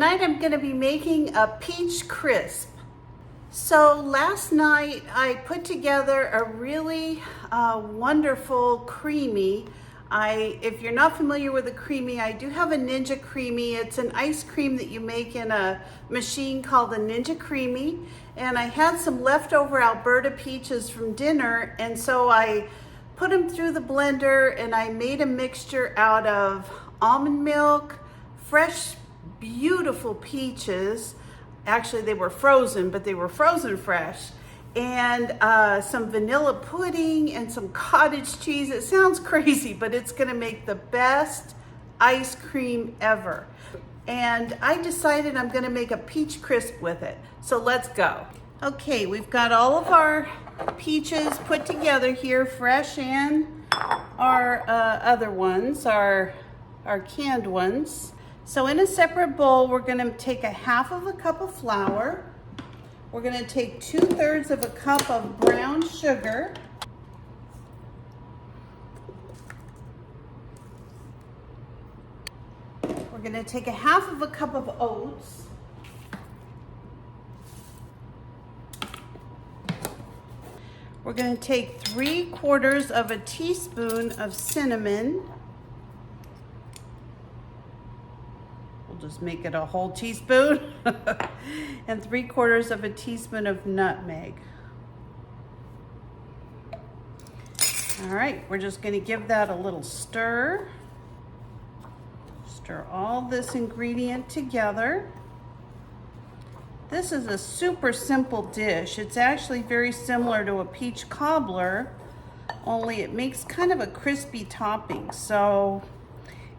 tonight I'm going to be making a peach crisp. So last night I put together a really wonderful creamy. If you're not familiar with a creamy, I do have a Ninja Creami. It's an ice cream that you make in a machine called the Ninja Creami. And I had some leftover Alberta peaches from dinner, and so I put them through the blender and I made a mixture out of almond milk, fresh, beautiful peaches. Actually, they were frozen, but they were frozen fresh. And some vanilla pudding and some cottage cheese. It sounds crazy, but it's gonna make the best ice cream ever. And I decided I'm gonna make a peach crisp with it. So let's go. Okay, we've got all of our peaches put together here, fresh and our other ones, our canned ones. So in a separate bowl, we're gonna take a half of a cup of flour. We're gonna take 2/3 of a cup of brown sugar. We're gonna take a half of a cup of oats. We're gonna take 3/4 of a teaspoon of cinnamon. Just make it a whole teaspoon. And 3/4 of a teaspoon of nutmeg. All right, we're just going to give that a little stir. Stir all this ingredient together. This is a super simple dish. It's actually very similar to a peach cobbler, only it makes kind of a crispy topping. So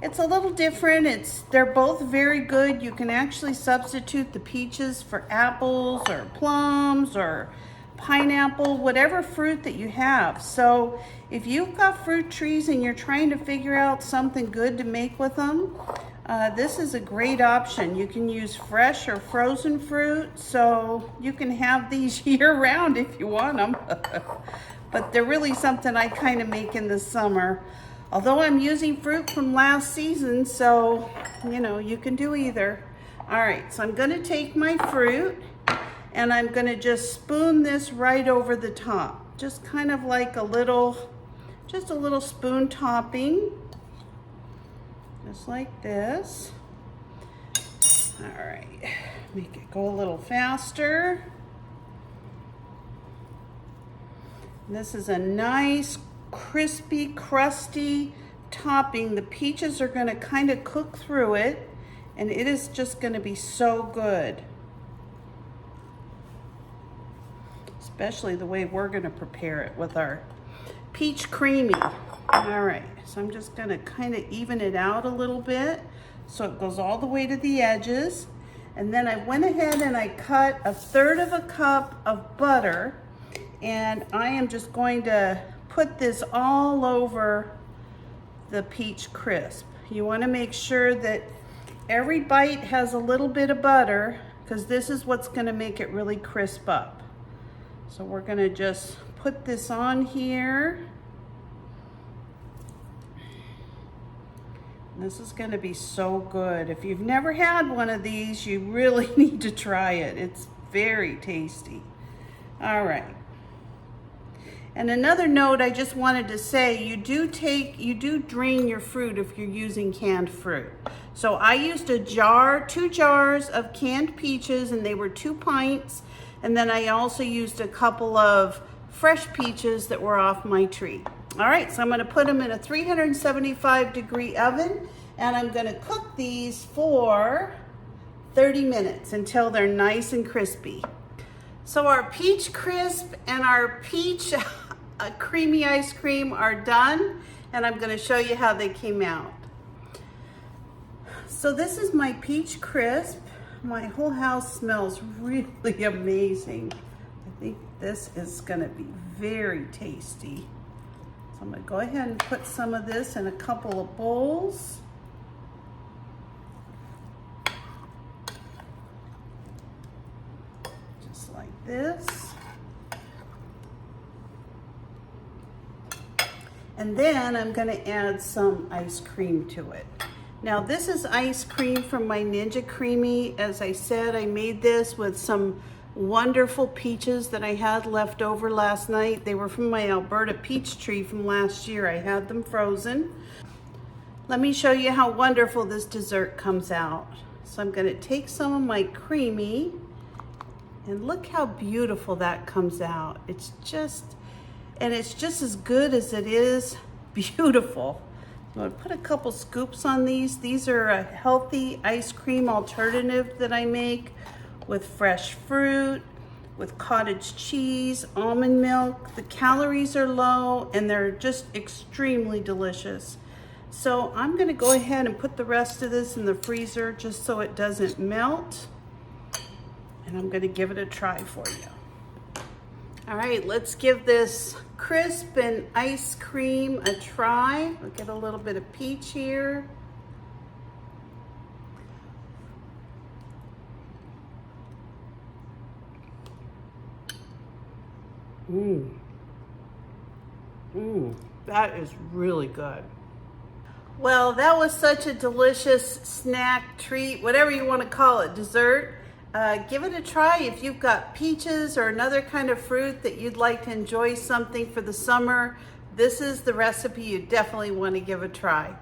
it's a little different. They're both very good. You can actually substitute the peaches for apples or plums or pineapple, whatever fruit that you have. So if you've got fruit trees and you're trying to figure out something good to make with them, this is a great option. You can use fresh or frozen fruit, so you can have these year round if you want them. But they're really something I kind of make in the summer. Although I'm using fruit from last season, so, you know, you can do either. All right, so I'm gonna take my fruit and I'm gonna just spoon this right over the top. Just kind of like a little spoon topping. Just like this. All right, make it go a little faster. This is a nice, crispy, crusty topping. The peaches are going to kind of cook through it, and it is just going to be so good. Especially the way we're going to prepare it with our peach creamy. All right, so I'm just going to kind of even it out a little bit so it goes all the way to the edges. And then I went ahead and I cut 1/3 of a cup of butter, and I am just going to put this all over the peach crisp. You want to make sure that every bite has a little bit of butter, because this is what's going to make it really crisp up. So we're going to just put this on here. This is going to be so good. If you've never had one of these, you really need to try it. It's very tasty. All right. And another note I just wanted to say, you do drain your fruit if you're using canned fruit. So I used 2 jars of canned peaches, and they were 2 pints. And then I also used a couple of fresh peaches that were off my tree. All right, so I'm gonna put them in a 375-degree oven, and I'm gonna cook these for 30 minutes until they're nice and crispy. So our peach crisp and our peach creamy ice cream are done, and I'm going to show you how they came out. So this is my peach crisp. My whole house smells really amazing. I think this is going to be very tasty. So I'm going to go ahead and put some of this in a couple of bowls. Just like this. And then I'm going to add some ice cream to it. Now this is ice cream from my Ninja Creami. As I said, I made this with some wonderful peaches that I had left over last night. They were from my Alberta peach tree from last year. I had them frozen. Let me show you how wonderful this dessert comes out. So I'm gonna take some of my creamy, and look how beautiful that comes out. It's just as good as it is beautiful. I'm gonna put a couple scoops on these. These are a healthy ice cream alternative that I make with fresh fruit, with cottage cheese, almond milk. The calories are low and they're just extremely delicious. So I'm gonna go ahead and put the rest of this in the freezer just so it doesn't melt. And I'm gonna give it a try for you. All right, let's give this crisp and ice cream a try. We'll get a little bit of peach here. That is really good. Well, that was such a delicious snack, treat, whatever you want to call it, dessert. Give it a try if you've got peaches or another kind of fruit that you'd like to enjoy something for the summer. This is the recipe you definitely want to give a try.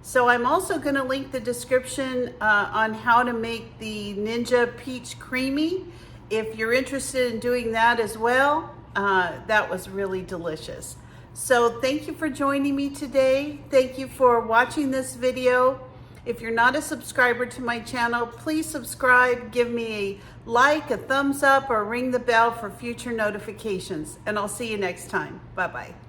So I'm also going to link the description on how to make the Ninja Peach Creami. If you're interested in doing that as well, that was really delicious. So thank you for joining me today. Thank you for watching this video. If you're not a subscriber to my channel, please subscribe, give me a like, a thumbs up, or ring the bell for future notifications. And I'll see you next time. Bye-bye.